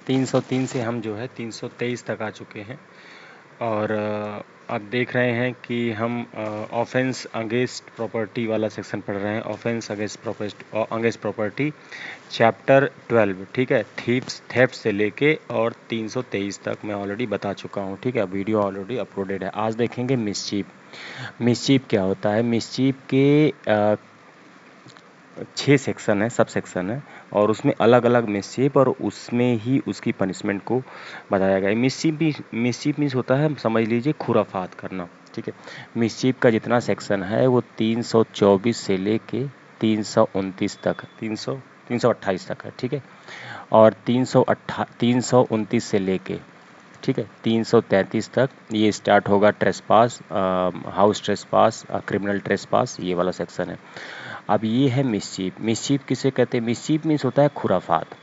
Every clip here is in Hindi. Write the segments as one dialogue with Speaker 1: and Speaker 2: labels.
Speaker 1: 303 से हम जो है 323 तक आ चुके हैं और अब देख रहे हैं कि हम ऑफेंस अगेंस्ट प्रॉपर्टी वाला सेक्शन पढ़ रहे हैं। ऑफेंस अगेंस्ट प्रॉपर्टी चैप्टर 12, ठीक है। थेफ्ट से लेके और 323 तक मैं ऑलरेडी बता चुका हूँ, ठीक है। वीडियो ऑलरेडी अपलोडेड है। आज देखेंगे मिसचीफ क्या होता है। मिसचीफ के 6 सेक्शन है, सब सेक्शन है और उसमें अलग अलग मिसचीफ और उसमें ही उसकी पनिशमेंट को बताया गया है। मिसचीफ मीन्स होता है, समझ लीजिए, खुराफात करना, ठीक है। मिसचीफ का जितना सेक्शन है वो 324 से लेके 329 तक, 328 तक है, ठीक है। और 329 से लेके, ठीक है, 333 तक ये स्टार्ट होगा trespass, house trespass, criminal trespass, ये वाला सेक्शन है। अब ये है मिसचीफ किसे कहते हैं? मिसचीफ मीन्स होता है खुराफात,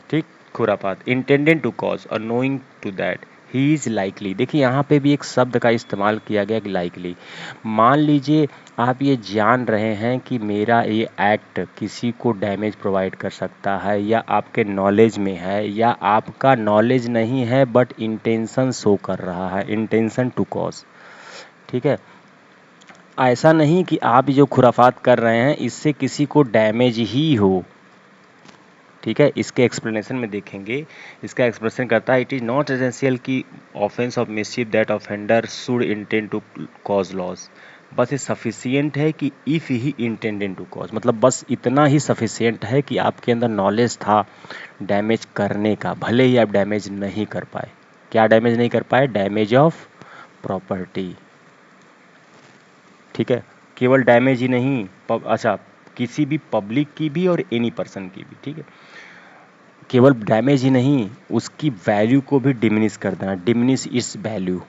Speaker 1: ठीक। खुराफात इंटेंडेड टू कॉज और knowing to that he is likely. देखिए यहाँ पे भी एक शब्द का इस्तेमाल किया गया कि लाइकली। मान लीजिए आप ये जान रहे हैं कि मेरा ये एक्ट किसी को डैमेज प्रोवाइड कर सकता है या आपके नॉलेज में है या आपका नॉलेज नहीं है बट इंटेंशन शो कर रहा है, इंटेंशन टू कॉज, ठीक है। ऐसा नहीं कि आप जो खुराफात कर रहे हैं इससे किसी को डैमेज ही हो, ठीक है। इसके एक्सप्लेनेशन में देखेंगे। इसका एक्सप्रेशन करता है, इट इज़ नॉट एसेंशियल कि offence of mischief that offender should intend to cause loss. बस ये सफिशियंट है कि if he intended to cause, मतलब बस इतना ही सफिशियंट है कि आपके अंदर नॉलेज था डैमेज करने का, भले ही आप डैमेज नहीं कर पाए। क्या डैमेज नहीं कर पाए? डैमेज ऑफ प्रॉपर्टी, ठीक है। केवल डैमेज ही नहीं, अच्छा, किसी भी पब्लिक की भी और एनी पर्सन की भी, ठीक है। केवल डैमेज ही नहीं, उसकी वैल्यू को भी डिमिनिश कर देना, डिमिनिश इट्स वैल्यू,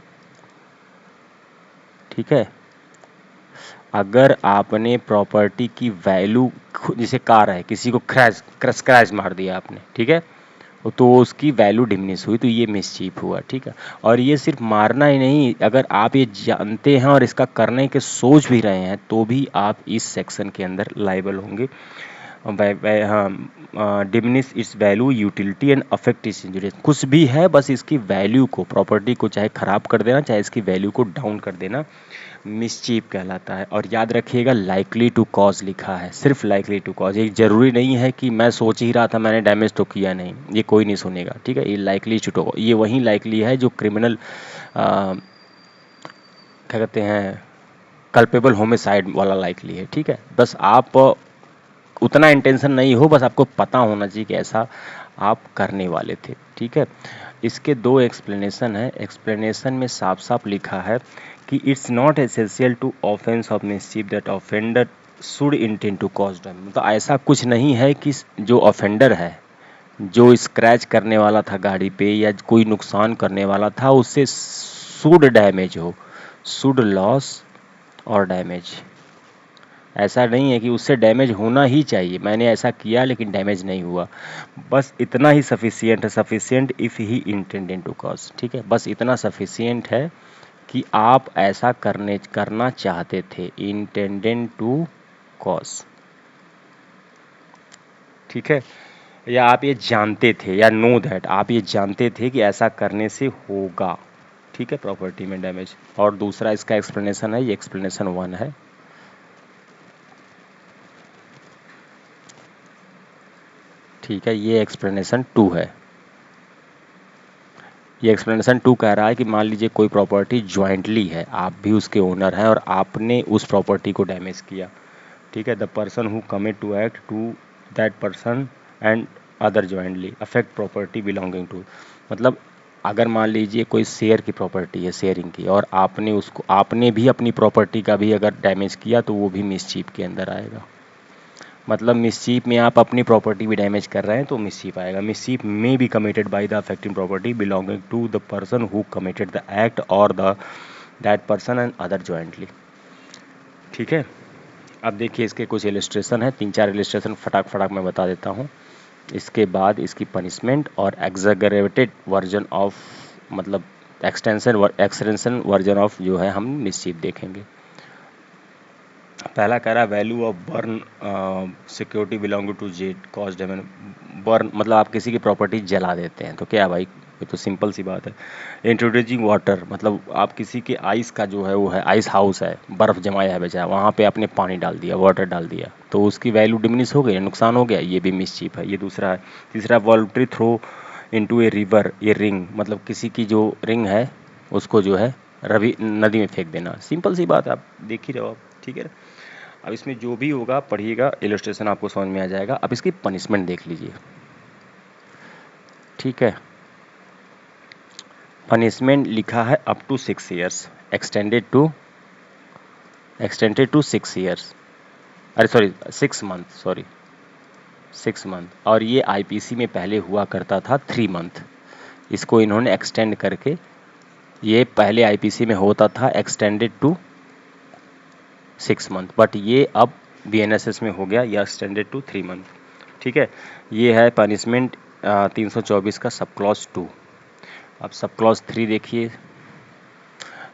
Speaker 1: ठीक है। अगर आपने प्रॉपर्टी की वैल्यू, जैसे कार है, किसी को क्रैश मार दिया आपने, ठीक है, तो उसकी वैल्यू डिमिनिश हुई, तो ये मिसचीफ हुआ, ठीक है। और ये सिर्फ मारना ही नहीं, अगर आप ये जानते हैं और इसका करने के सोच भी रहे हैं तो भी आप इस सेक्शन के अंदर लाइबल होंगे। हाँ, diminish it's value, utility and affect it's injurious, कुछ भी है, बस इसकी वैल्यू को, प्रॉपर्टी को चाहे ख़राब कर देना चाहे इसकी वैल्यू को डाउन कर देना, मिसचीफ कहलाता है। और याद रखिएगा, लाइकली टू कॉज लिखा है, सिर्फ लाइकली टू कॉज। ये ज़रूरी नहीं है कि मैं सोच ही रहा था मैंने डैमेज तो किया नहीं, ये कोई नहीं सुनेगा, ठीक है। ये लाइकली टू, ये वही लाइकली है जो क्रिमिनल क्या कहते हैं, कल्पेबल होमिसाइड वाला लाइकली है, ठीक है। बस आप उतना इंटेंशन नहीं हो, बस आपको पता होना चाहिए कि ऐसा आप करने वाले थे, ठीक है। इसके दो एक्सप्लेनेशन है। एक्सप्लेनेशन में साफ साफ लिखा है कि it's not essential to offence of mischief that offender should intend to cause damage. मतलब ऐसा कुछ नहीं है कि जो ऑफेंडर है, जो स्क्रैच करने वाला था गाड़ी पे या कोई नुकसान करने वाला था, उससे शुड डैमेज हो, शुड लॉस और डैमेज। ऐसा नहीं है कि उससे डैमेज होना ही चाहिए, मैंने ऐसा किया लेकिन डैमेज नहीं हुआ, बस इतना ही सफिशियंट है। Sufficient if he intended to cause, ठीक है। बस इतना सफिशियंट है कि आप ऐसा करना चाहते थे, इंटेंडेड टू कॉज, ठीक है। या आप ये जानते थे, या नो दैट, आप ये जानते थे कि ऐसा करने से होगा, ठीक है, प्रॉपर्टी में डैमेज। और दूसरा इसका एक्सप्लेनेशन है, ये एक्सप्लेनेशन 1 है, ठीक है। ये एक्सप्लेनेशन 2 है। ये एक्सप्लेनेशन 2 कह रहा है कि मान लीजिए कोई प्रॉपर्टी जॉइंटली है, आप भी उसके ओनर हैं और आपने उस प्रॉपर्टी को डैमेज किया, ठीक है। The person who commit to act to that person and other jointly affect property belonging to. मतलब अगर मान लीजिए कोई शेयर की प्रॉपर्टी है, शेयरिंग की, और आपने भी अपनी प्रॉपर्टी का भी अगर डैमेज किया तो वो भी मिसचीफ के अंदर आएगा। मतलब मिसचीफ में आप अपनी प्रॉपर्टी भी डैमेज कर रहे हैं तो मिसचीफ आएगा। मिसचीफ में be committed by the affecting property belonging to the person who committed the act और the that person and other jointly, ठीक है। अब देखिए इसके कुछ इलिस्ट्रेशन है, 3-4 इलिस्ट्रेशन फटाक मैं बता देता हूँ। इसके बाद इसकी पनिशमेंट और एग्जैगरेटेड वर्जन ऑफ, मतलब एक्सटेंशन वर्जन ऑफ जो है हम मिसचीफ देखेंगे। पहला कह रहा है value of burn security belonging to Z cause damage. Burn मतलब आप किसी की प्रॉपर्टी जला देते हैं, तो क्या भाई, ये तो सिंपल सी बात है। इंट्रोड्यूसिंग वाटर मतलब आप किसी के आइस का जो है वो है आइस हाउस है, बर्फ़ जमाया है बेचारा, वहाँ पे आपने पानी डाल दिया, वाटर डाल दिया, तो उसकी वैल्यू डिमिनिश हो गई, नुकसान हो गया, ये भी मिसचीफ है। ये दूसरा है। तीसरा voluntary throw into a river, ये रिंग मतलब किसी की जो रिंग है उसको जो है रवि नदी में फेंक देना, सिंपल सी बात है, आप देख ही रहो आप, ठीक है। अब इसमें जो भी होगा पढ़िएगा, इलस्ट्रेशन आपको समझ में आ जाएगा। अब इसकी पनिशमेंट देख लीजिए, ठीक है। पनिशमेंट लिखा है up to 6 years, extended to 6 years, अरे सॉरी 6 मंथ, सॉरी 6 मंथ, और ये आईपीसी में पहले हुआ करता था 3 मंथ, इसको इन्होंने एक्सटेंड करके, ये पहले आईपीसी में होता था एक्सटेंडेड टू 6 मंथ, बट ये अब बीएनएसएस में हो गया या एक्सटेंडेड टू 3 मंथ, ठीक है। ये है पनिशमेंट 324 का सब क्लॉज 2। अब सब क्लॉज 3 देखिए।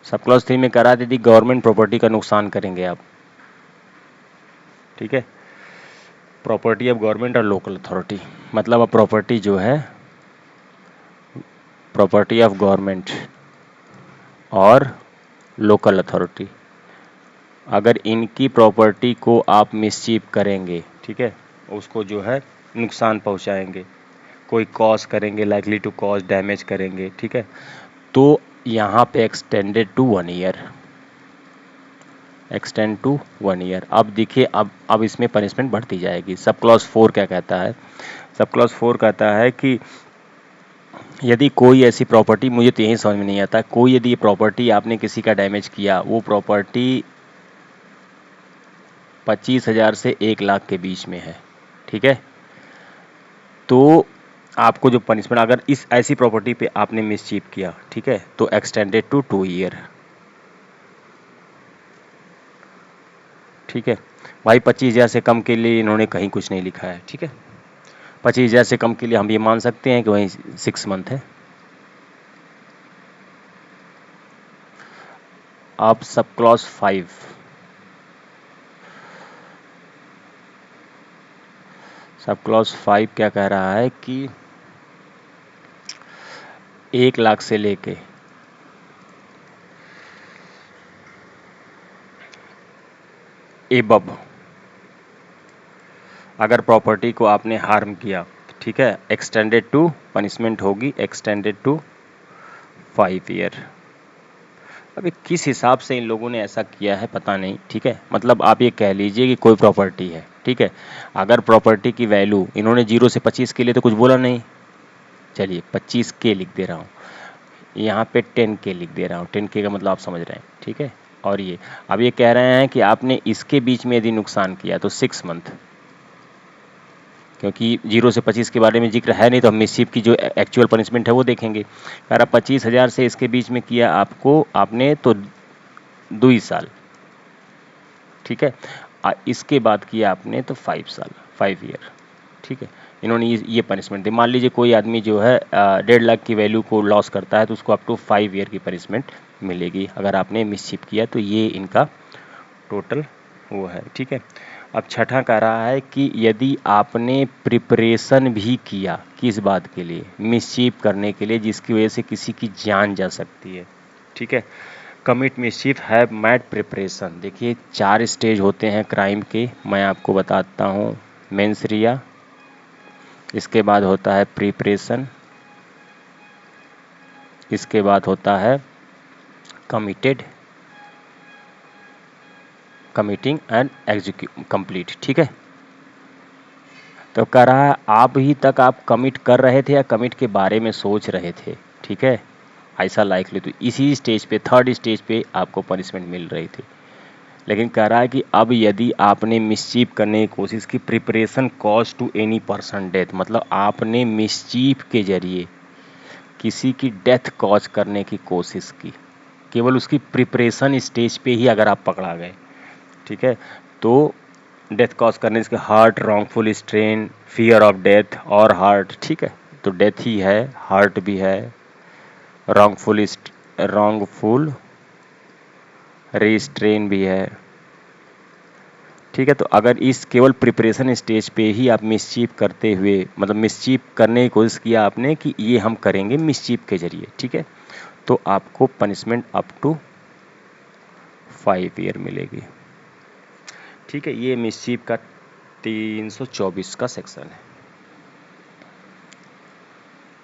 Speaker 1: सब क्लॉज 3 में करा दीदी गवर्नमेंट प्रॉपर्टी का नुकसान करेंगे आप, ठीक है। प्रॉपर्टी ऑफ गवर्नमेंट और लोकल अथॉरिटी मतलब अब प्रॉपर्टी जो है, प्रॉपर्टी ऑफ गवर्नमेंट और लोकल अथॉरिटी, अगर इनकी प्रॉपर्टी को आप मिसचीफ करेंगे, ठीक है, उसको जो है नुकसान पहुंचाएंगे, कोई कॉज करेंगे, लाइकली टू कॉज डैमेज करेंगे, ठीक है, तो यहाँ पे extended to 1 year, extend to 1 year. अब देखिए, अब इसमें पनिशमेंट बढ़ती जाएगी। सब क्लॉज 4 क्या कहता है? सब क्लॉज 4 कहता है कि यदि कोई ऐसी प्रॉपर्टी, मुझे तो यही समझ में नहीं आता, कोई यदि ये प्रॉपर्टी आपने किसी का डैमेज किया, वो प्रॉपर्टी 25,000 से 1 लाख के बीच में है, ठीक है, तो आपको जो पनिशमेंट, अगर इस ऐसी प्रॉपर्टी पे आपने मिसचीफ किया, ठीक है, तो एक्सटेंडेड टू 2 ईयर, ठीक है। भाई 25,000 से कम के लिए इन्होंने कहीं कुछ नहीं लिखा है, ठीक है। 25,000 से कम के लिए हम ये मान सकते हैं कि वहीं 6 मंथ है। अब सब क्लॉज 5, सब क्लॉज 5 क्या कह रहा है कि 1 लाख से लेके एबव अगर प्रॉपर्टी को आपने हार्म किया, ठीक है, एक्सटेंडेड टू, पनिशमेंट होगी एक्सटेंडेड टू 5 ईयर। अभी किस हिसाब से इन लोगों ने ऐसा किया है पता नहीं, ठीक है, मतलब आप ये कह लीजिए कि कोई प्रॉपर्टी है, ठीक है, अगर प्रॉपर्टी की वैल्यू, इन्होंने 0 से 25 के लिए तो कुछ बोला नहीं, चलिए 25 के लिख दे रहा हूँ, यहाँ पे 10 के लिख दे रहा हूँ, 10 के का मतलब आप समझ रहे हैं, ठीक है। और ये अब ये कह रहे हैं कि आपने इसके बीच में यदि नुकसान किया तो 6 मंथ, क्योंकि 0 से 25 के बारे में जिक्र है नहीं, तो हम मिसचीफ की जो एक्चुअल पनिशमेंट है वो देखेंगे। कह रहा 25,000 से इसके बीच में किया आपको, आपने तो 2 साल, ठीक है, इसके बाद किया आपने तो 5 साल, 5 ईयर, ठीक है। इन्होंने ये पनिशमेंट दी। मान लीजिए कोई आदमी जो है 1.5 लाख की वैल्यू को लॉस करता है, तो उसको अप टू 5 ईयर की पनिशमेंट मिलेगी अगर आपने मिसचीफ किया, तो ये इनका टोटल वो है, ठीक है। अब छठा कह रहा है कि यदि आपने प्रिपरेशन भी किया, किस बात के लिए, मिसचीफ करने के लिए, जिसकी वजह से किसी की जान जा सकती है, ठीक है, commit mischief have mad preparation. देखिए 4 स्टेज होते हैं क्राइम के, मैं आपको बताता हूँ। मेंस रिया, इसके बाद होता है प्रिपरेशन, इसके बाद होता है committed, committing and execute complete, ठीक है। तो कह रहा है आप ही तक आप कमिट कर रहे थे या कमिट के बारे में सोच रहे थे, ठीक है, ऐसा लाइकली, तो इसी स्टेज पे, थर्ड स्टेज पे आपको पनिशमेंट मिल रही थी। लेकिन कह रहा है कि अब यदि आपने मिसचीफ करने की कोशिश की, preparation cause to any person death, मतलब आपने मिसचीफ के जरिए किसी की डेथ कॉज करने की कोशिश की, केवल उसकी प्रिपरेशन स्टेज पे ही अगर आप पकड़ा गए, ठीक है, तो डेथ कॉज करने, इसके heart, wrongful strain, fear of death और हार्ट, ठीक है, तो डेथ ही है, हार्ट भी है, रॉन्गफुल रिस्ट्रेन भी है, ठीक है। तो अगर इस केवल प्रिपरेशन स्टेज पे ही आप मिसचीफ करते हुए, मतलब मिसचीफ करने की कोशिश किया आपने कि ये हम करेंगे मिसचीफ के जरिए, ठीक है, तो आपको पनिशमेंट अप टू 5 ईयर मिलेगी। ठीक है, ये मिसचीफ का 324 का सेक्शन है।